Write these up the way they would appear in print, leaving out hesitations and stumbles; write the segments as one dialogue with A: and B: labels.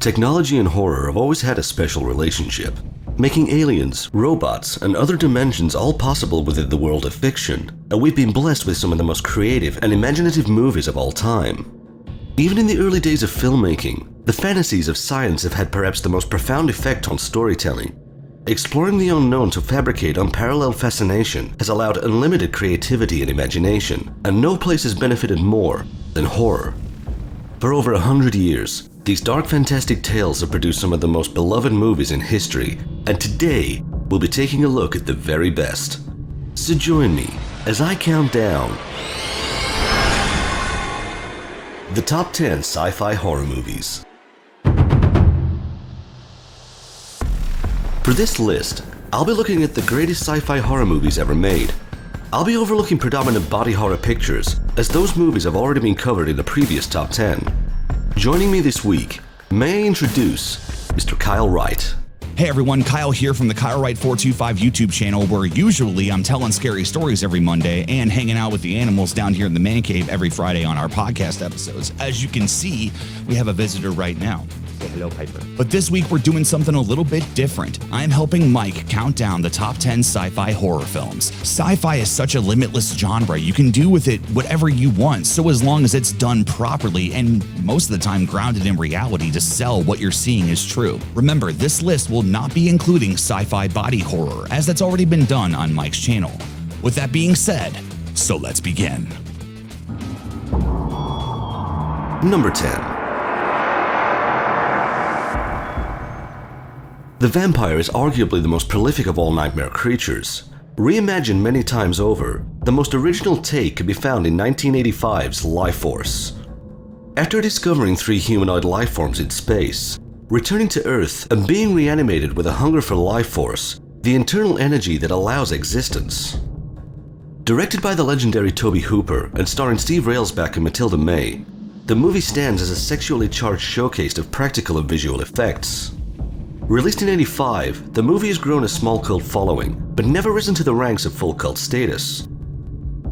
A: Technology and horror have always had a special relationship, making aliens, robots, and other dimensions all possible within the world of fiction, and we've been blessed with some of the most creative and imaginative movies of all time. Even in the early days of filmmaking, the fantasies of science have had perhaps the most profound effect on storytelling. Exploring the unknown to fabricate unparalleled fascination has allowed unlimited creativity and imagination, and no place has benefited more than horror. For over 100 years, these dark fantastic tales have produced some of the most beloved movies in history, and today we'll be taking a look at the very best. So join me as I count down the top 10 sci-fi horror movies. For this list, I'll be looking at the greatest sci-fi horror movies ever made. I'll be overlooking predominant body horror pictures, as those movies have already been covered in the previous top 10. Joining me this week, may I introduce Mr. Kyle Wright.
B: Hey everyone, Kyle here from the Kyle Wright 425 YouTube channel, where usually I'm telling scary stories every Monday and hanging out with the animals down here in the man cave every Friday on our podcast episodes. As you can see, we have a visitor right now. Say hello, Piper. But this week we're doing something a little bit different. I'm helping Mike count down the top 10 sci-fi horror films. Sci-fi is such a limitless genre. You can do with it whatever you want, so as long as it's done properly and most of the time grounded in reality to sell what you're seeing is true. Remember, this list will not be including sci-fi body horror, as that's already been done on Mike's channel. With that being said, so let's begin.
A: Number 10. The vampire is arguably the most prolific of all nightmare creatures. Reimagined many times over, the most original take can be found in 1985's LIFEFORCE. After discovering 3 humanoid life forms in space, returning to Earth and being reanimated with a hunger for life force, the internal energy that allows existence. Directed by the legendary Tobe Hooper and starring Steve Railsback and Matilda May, the movie stands as a sexually charged showcase of practical and visual effects. Released in '85, the movie has grown a small cult following, but never risen to the ranks of full cult status.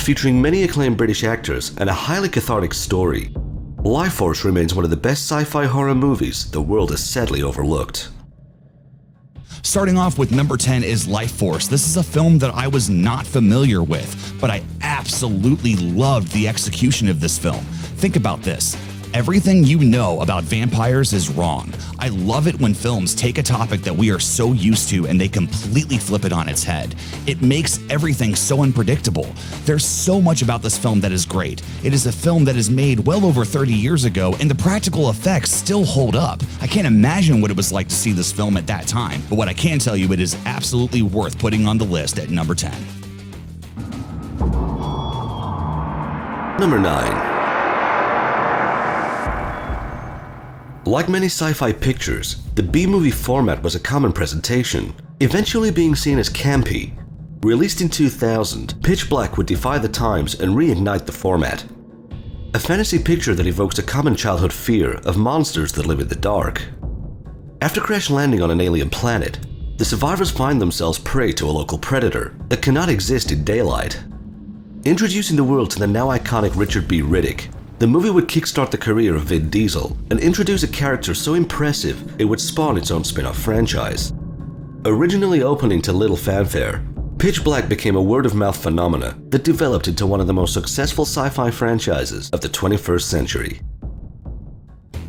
A: Featuring many acclaimed British actors and a highly cathartic story, LIFEFORCE remains one of the best sci-fi horror movies the world has sadly overlooked.
B: Starting off with number 10 is LIFEFORCE. This is a film that I was not familiar with, but I absolutely loved the execution of this film. Think about this. Everything you know about vampires is wrong. I love it when films take a topic that we are so used to and they completely flip it on its head. It makes everything so unpredictable. There's so much about this film that is great. It is a film that is made well over 30 years ago, and the practical effects still hold up. I can't imagine what it was like to see this film at that time, but what I can tell you, it is absolutely worth putting on the list at number 10.
A: Number 9. Like many sci-fi pictures, the B-movie format was a common presentation, eventually being seen as campy. Released in 2000, Pitch Black would defy the times and reignite the format. A fantasy picture that evokes a common childhood fear of monsters that live in the dark. After crash landing on an alien planet, the survivors find themselves prey to a local predator that cannot exist in daylight. Introducing the world to the now iconic Richard B. Riddick, the movie would kickstart the career of Vin Diesel and introduce a character so impressive it would spawn its own spin-off franchise. Originally opening to little fanfare, Pitch Black became a word-of-mouth phenomena that developed into one of the most successful sci-fi franchises of the 21st century.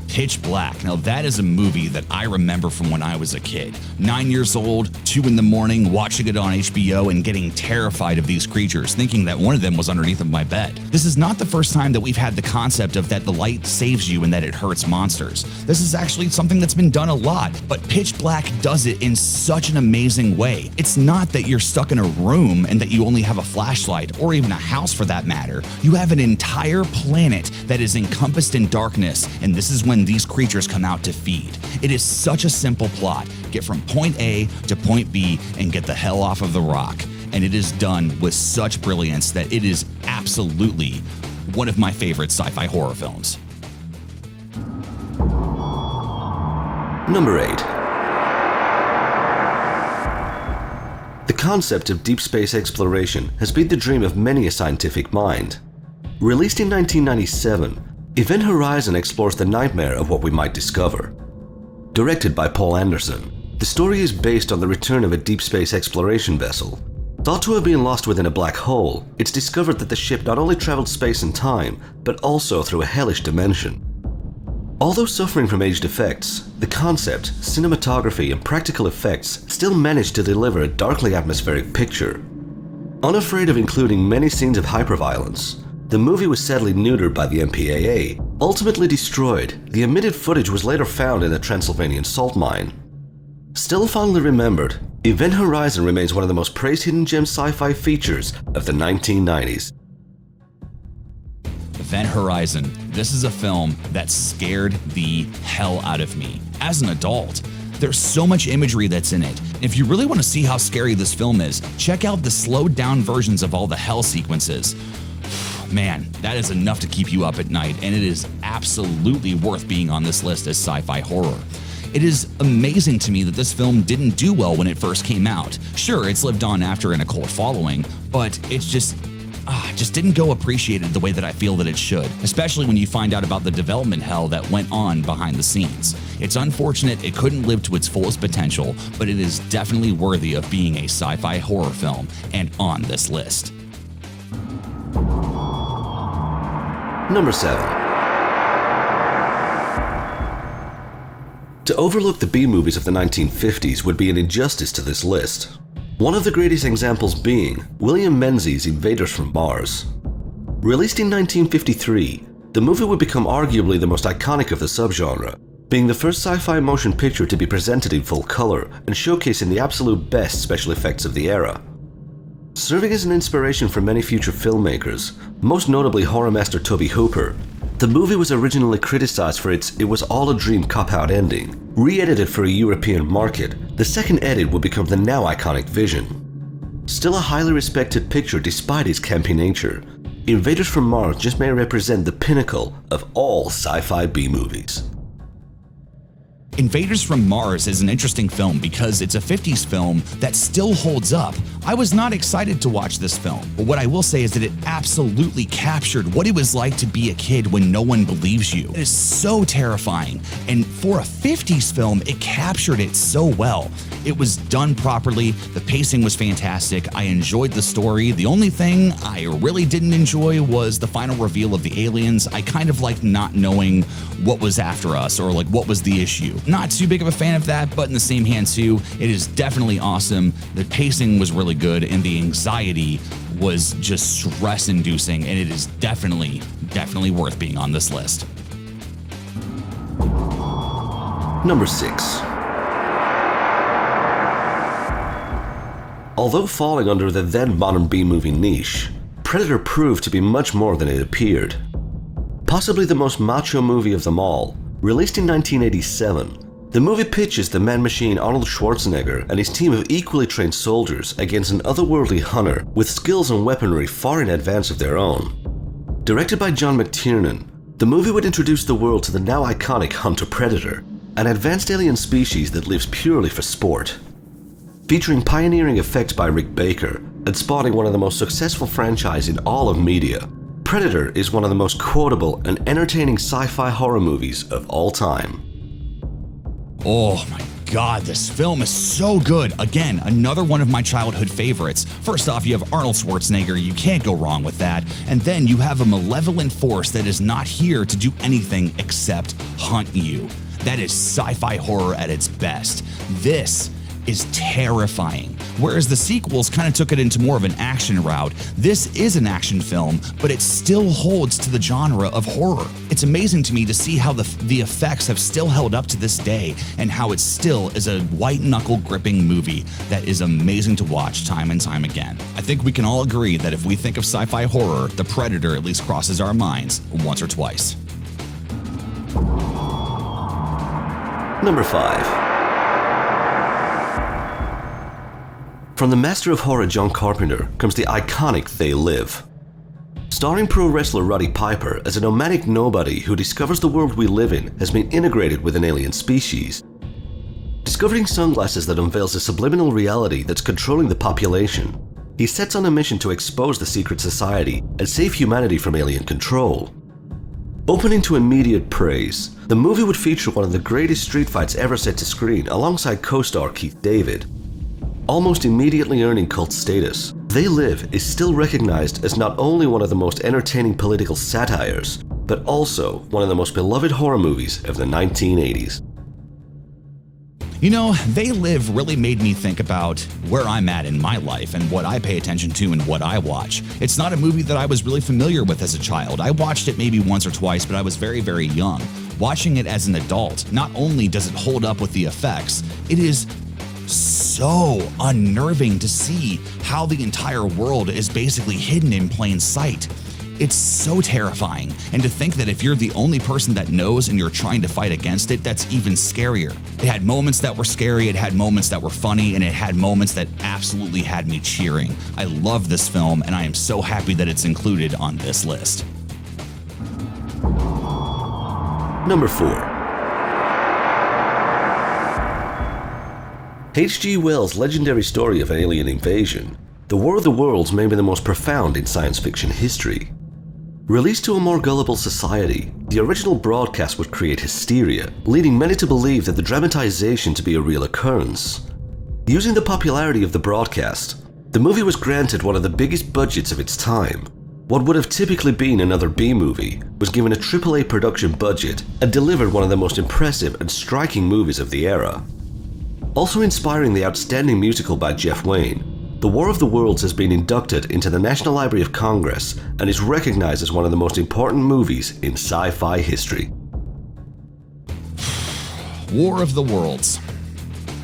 B: Pitch Black. Now that is a movie that I remember from when I was a kid. 9 years old, 2 in the morning, watching it on HBO and getting terrified of these creatures, thinking that one of them was underneath of my bed. This is not the first time that we've had the concept of that the light saves you and that it hurts monsters. This is actually something that's been done a lot, but Pitch Black does it in such an amazing way. It's not that you're stuck in a room and that you only have a flashlight, or even a house for that matter. You have an entire planet that is encompassed in darkness, and this is when these creatures come out to feed. It is such a simple plot. Get from point A to point B and get the hell off of the rock. And it is done with such brilliance that it is absolutely one of my favorite sci-fi horror films.
A: Number 8. The concept of deep space exploration has been the dream of many a scientific mind. Released in 1997, Event Horizon explores the nightmare of what we might discover. Directed by Paul Anderson, the story is based on the return of a deep space exploration vessel. Thought to have been lost within a black hole, it's discovered that the ship not only traveled space and time, but also through a hellish dimension. Although suffering from aged effects, the concept, cinematography, and practical effects still managed to deliver a darkly atmospheric picture. Unafraid of including many scenes of hyperviolence, the movie was sadly neutered by the MPAA. Ultimately destroyed, the omitted footage was later found in a Transylvanian salt mine. Still fondly remembered, Event Horizon remains one of the most praised hidden gem sci-fi features of the 1990s.
B: Event Horizon. This is a film that scared the hell out of me. As an adult, there's so much imagery that's in it. If you really want to see how scary this film is, check out the slowed down versions of all the hell sequences. Man, that is enough to keep you up at night, and it is absolutely worth being on this list as sci-fi horror. It is amazing to me that this film didn't do well when it first came out. Sure, it's lived on after in a cult following, but it's just didn't go appreciated the way that I feel that it should, especially when you find out about the development hell that went on behind the scenes. It's unfortunate it couldn't live to its fullest potential, but it is definitely worthy of being a sci-fi horror film and on this list.
A: Number 7. To overlook the B-movies of the 1950s would be an injustice to this list. One of the greatest examples being William Menzies' Invaders from Mars. Released in 1953, the movie would become arguably the most iconic of the subgenre, being the first sci-fi motion picture to be presented in full color and showcasing the absolute best special effects of the era. Serving as an inspiration for many future filmmakers, most notably horror master Tobe Hooper, the movie was originally criticized for its "it was all a dream" cop-out ending. Re-edited for a European market, the second edit would become the now iconic Vision. Still a highly respected picture despite its campy nature, Invaders from Mars just may represent the pinnacle of all sci-fi B-movies.
B: Invaders from Mars is an interesting film because it's a 50s film that still holds up. I was not excited to watch this film, but what I will say is that it absolutely captured what it was like to be a kid when no one believes you. It is so terrifying, and for a 50s film, it captured it so well. It was done properly, the pacing was fantastic, I enjoyed the story. The only thing I really didn't enjoy was the final reveal of the aliens. I kind of liked not knowing what was after us or like what was the issue. Not too big of a fan of that, but in the same hand too, it is definitely awesome. The pacing was really good and the anxiety was just stress-inducing, and it is definitely worth being on this list.
A: Number 6. Although falling under the then modern B-movie niche, Predator proved to be much more than it appeared. Possibly the most macho movie of them all, released in 1987, the movie pitches the man-machine Arnold Schwarzenegger and his team of equally trained soldiers against an otherworldly hunter with skills and weaponry far in advance of their own. Directed by John McTiernan, the movie would introduce the world to the now iconic hunter-predator, an advanced alien species that lives purely for sport. Featuring pioneering effects by Rick Baker and spawning one of the most successful franchises in all of media, Predator is one of the most quotable and entertaining sci-fi horror movies of all time.
B: Oh my God, this film is so good. Again, another one of my childhood favorites. First off, you have Arnold Schwarzenegger, you can't go wrong with that. And then you have a malevolent force that is not here to do anything except hunt you. That is sci-fi horror at its best. This is terrifying. Whereas the sequels kind of took it into more of an action route, this is an action film, but it still holds to the genre of horror. It's amazing to me to see how the effects have still held up to this day and how it still is a white-knuckle gripping movie that is amazing to watch time and time again. I think we can all agree that if we think of sci-fi horror, The Predator at least crosses our minds once or twice.
A: Number 5. From the master of horror John Carpenter comes the iconic They Live. Starring pro wrestler Roddy Piper as a nomadic nobody who discovers the world we live in has been integrated with an alien species. Discovering sunglasses that unveils a subliminal reality that's controlling the population, he sets on a mission to expose the secret society and save humanity from alien control. Opening to immediate praise, the movie would feature one of the greatest street fights ever set to screen alongside co-star Keith David. Almost immediately earning cult status, They Live is still recognized as not only one of the most entertaining political satires, but also one of the most beloved horror movies of the 1980s.
B: You know, They Live really made me think about where I'm at in my life and what I pay attention to and what I watch. It's not a movie that I was really familiar with as a child. I watched it maybe once or twice, but I was very, very young. Watching it as an adult, not only does it hold up with the effects, it is so unnerving to see how the entire world is basically hidden in plain sight. It's so terrifying, and to think that if you're the only person that knows and you're trying to fight against it, that's even scarier. It had moments that were scary, it had moments that were funny, and it had moments that absolutely had me cheering. I love this film, and I am so happy that it's included on this list.
A: Number 4. H.G. Wells' legendary story of alien invasion, The War of the Worlds may be the most profound in science fiction history. Released to a more gullible society, the original broadcast would create hysteria, leading many to believe that the dramatization to be a real occurrence. Using the popularity of the broadcast, the movie was granted one of the biggest budgets of its time. What would have typically been another B-movie was given a AAA production budget and delivered one of the most impressive and striking movies of the era. Also inspiring the outstanding musical by Jeff Wayne, The War of the Worlds has been inducted into the National Library of Congress and is recognized as one of the most important movies in sci-fi history.
B: War of the Worlds.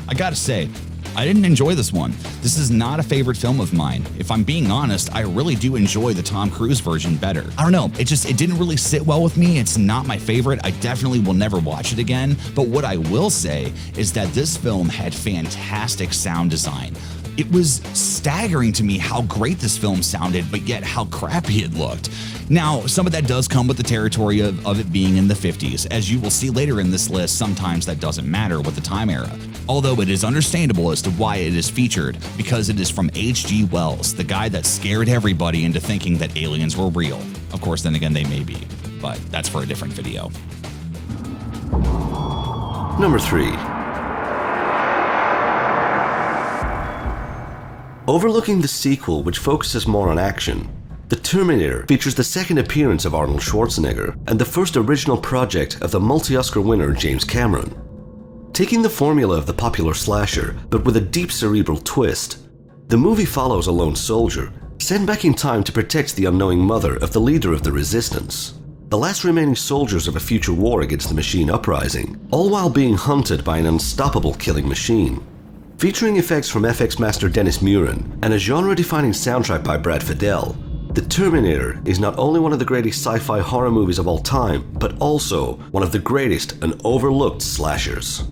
B: I gotta say, I didn't enjoy this one. This is not a favorite film of mine. If I'm being honest, I really do enjoy the Tom Cruise version better. I don't know, it didn't really sit well with me. It's not my favorite. I definitely will never watch it again. But what I will say is that this film had fantastic sound design. It was staggering to me how great this film sounded, but yet how crappy it looked. Now, some of that does come with the territory of it being in the 50s. As you will see later in this list, sometimes that doesn't matter with the time era. Although it is understandable as to why it is featured, because it is from H.G. Wells, the guy that scared everybody into thinking that aliens were real. Of course, then again, they may be, but that's for a different video.
A: Number 3. Overlooking the sequel, which focuses more on action, The Terminator features the second appearance of Arnold Schwarzenegger and the first original project of the multi-Oscar winner James Cameron. Taking the formula of the popular slasher, but with a deep cerebral twist, the movie follows a lone soldier sent back in time to protect the unknowing mother of the leader of the resistance, the last remaining soldiers of a future war against the machine uprising, all while being hunted by an unstoppable killing machine. Featuring effects from FX master Dennis Muren and a genre-defining soundtrack by Brad Fiedel, The Terminator is not only one of the greatest sci-fi horror movies of all time, but also one of the greatest and overlooked slashers.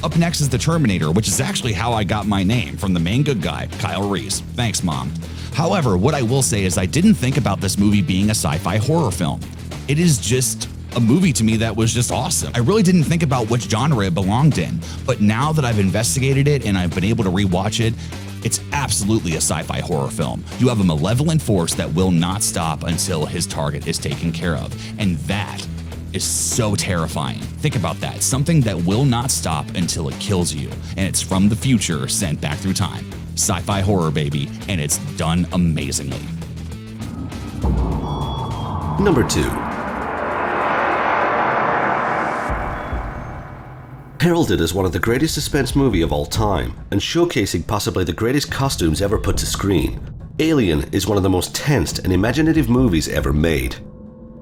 B: Up next is The Terminator, which is actually how I got my name, from the main good guy, Kyle Wright. Thanks, Mom. However, what I will say is I didn't think about this movie being a sci-fi horror film. It is just a movie to me that was just awesome. I really didn't think about which genre it belonged in, but now that I've investigated it and I've been able to rewatch it, it's absolutely a sci-fi horror film. You have a malevolent force that will not stop until his target is taken care of, and that is so terrifying. Think about that. Something that will not stop until it kills you, and it's from the future sent back through time. Sci-fi horror, baby, and it's done amazingly.
A: Number 2. Heralded as one of the greatest suspense movies of all time, and showcasing possibly the greatest costumes ever put to screen, Alien is one of the most tensed and imaginative movies ever made.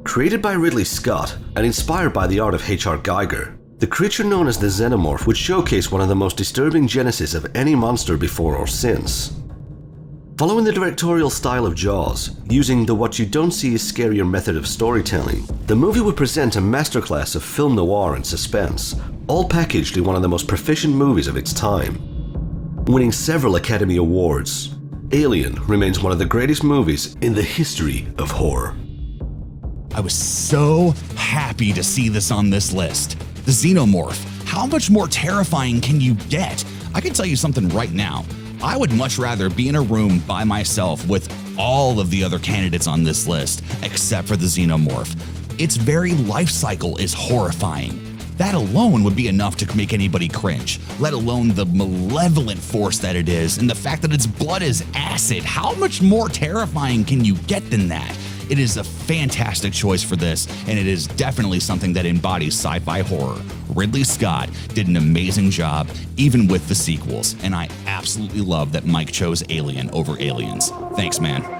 A: Created by Ridley Scott and inspired by the art of H.R. Geiger, the creature known as the Xenomorph would showcase one of the most disturbing genesis of any monster before or since. Following the directorial style of Jaws, using the what you don't see is scarier method of storytelling, the movie would present a masterclass of film noir and suspense, all packaged in one of the most proficient movies of its time. Winning several Academy Awards, Alien remains one of the greatest movies in the history of horror.
B: I was so happy to see this on this list. The Xenomorph. How much more terrifying can you get? I can tell you something right now. I would much rather be in a room by myself with all of the other candidates on this list, except for the xenomorph. Its very life cycle is horrifying. That alone would be enough to make anybody cringe, let alone the malevolent force that it is and the fact that its blood is acid. How much more terrifying can you get than that? It is a fantastic choice for this, and it is definitely something that embodies sci-fi horror. Ridley Scott did an amazing job, even with the sequels, and I absolutely love that Mike chose Alien over Aliens. Thanks, man.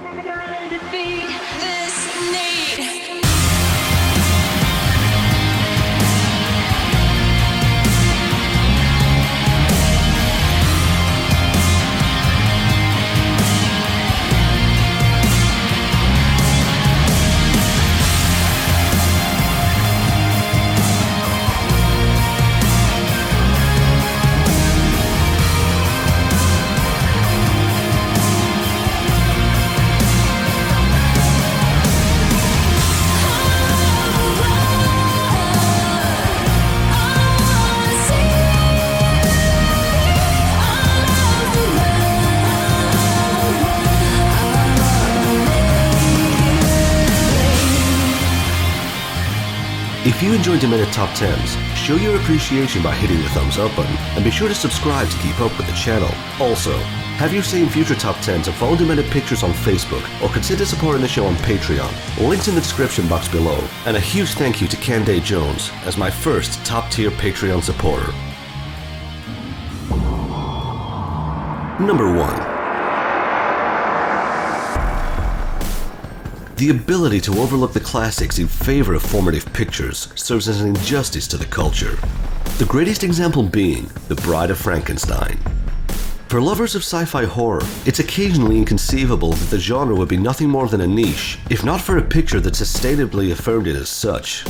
A: If you enjoyed Demented Top 10s, show your appreciation by hitting the thumbs up button, and be sure to subscribe to keep up with the channel. Also, have you seen future Top 10s and follow Demented Pictures on Facebook, or consider supporting the show on Patreon. Links in the description box below. And a huge thank you to Candace Jones as my first top-tier Patreon supporter. Number 1. The ability to overlook the classics in favor of formative pictures serves as an injustice to the culture. The greatest example being The Bride of Frankenstein. For lovers of sci-fi horror, it's occasionally inconceivable that the genre would be nothing more than a niche, if not for a picture that sustainably affirmed it as such.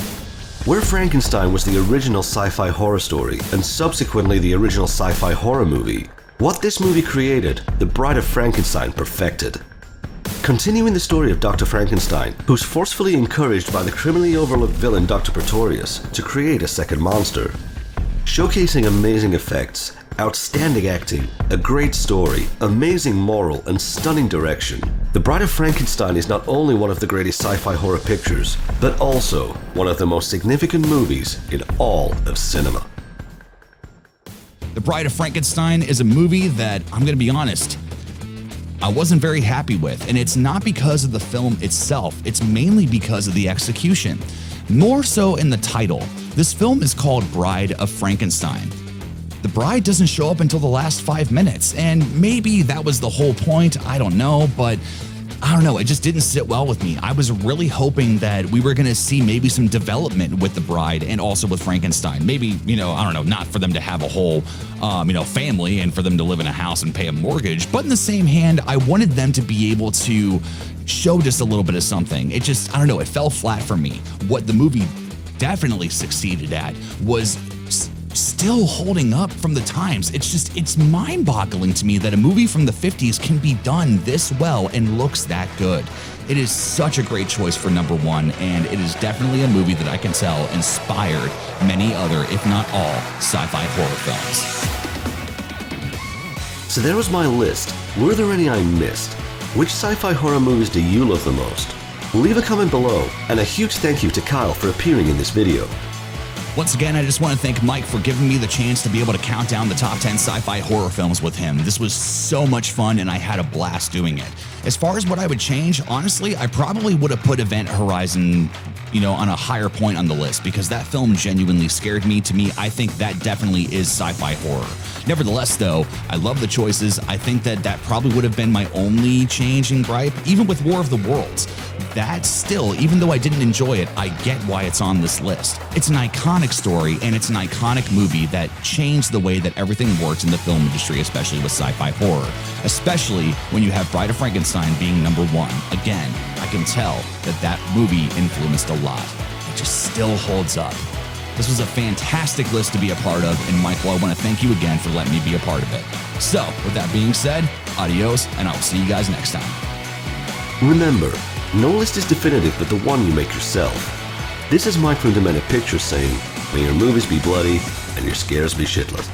A: Where Frankenstein was the original sci-fi horror story, and subsequently the original sci-fi horror movie, what this movie created, The Bride of Frankenstein perfected. Continuing the story of Dr. Frankenstein, who's forcefully encouraged by the criminally overlooked villain Dr. Pretorius to create a second monster. Showcasing amazing effects, outstanding acting, a great story, amazing moral, and stunning direction, The Bride of Frankenstein is not only one of the greatest sci-fi horror pictures, but also one of the most significant movies in all of cinema.
B: The Bride of Frankenstein is a movie that, I'm going to be honest, I wasn't very happy with, and it's not because of the film itself, it's mainly because of the execution. More so in the title. This film is called Bride of Frankenstein. The bride doesn't show up until the last 5 minutes, and maybe that was the whole point, I don't know, but I don't know, it just didn't sit well with me. I was really hoping that we were gonna see maybe some development with the bride and also with Frankenstein. Maybe, I don't know, not for them to have a whole, family and for them to live in a house and pay a mortgage, but in the same hand, I wanted them to be able to show just a little bit of something. It just, I don't know, it fell flat for me. What the movie definitely succeeded at was still holding up from the times. It's mind-boggling to me that a movie from the 50s can be done this well and looks that good. It is such a great choice for number 1, and it is definitely a movie that I can tell inspired many other, if not all, sci-fi horror films.
A: So there was my list. Were there any I missed? Which sci-fi horror movies do you love the most? Leave a comment below, and a huge thank you to Kyle for appearing in this video.
B: Once again, I just want to thank Mike for giving me the chance to be able to count down the top 10 sci-fi horror films with him. This was so much fun, and I had a blast doing it. As far as what I would change, honestly, I probably would have put Event Horizon, on a higher point on the list, because that film genuinely scared me. To me, I think that definitely is sci-fi horror. Nevertheless, though, I love the choices. I think that probably would have been my only change in gripe, even with War of the Worlds. That still, even though I didn't enjoy it, I get why it's on this list. It's an iconic story, and it's an iconic movie that changed the way that everything works in the film industry, especially with sci-fi horror. Especially when you have Bride of Frankenstein being number 1. Again, I can tell that movie influenced a lot. It just still holds up. This was a fantastic list to be a part of, and Michael, I want to thank you again for letting me be a part of it. So, with that being said, adios, and I will see you guys next time.
A: Remember, no list is definitive but the one you make yourself. This is Mike from Demented Pictures saying, may your movies be bloody and your scares be shitless.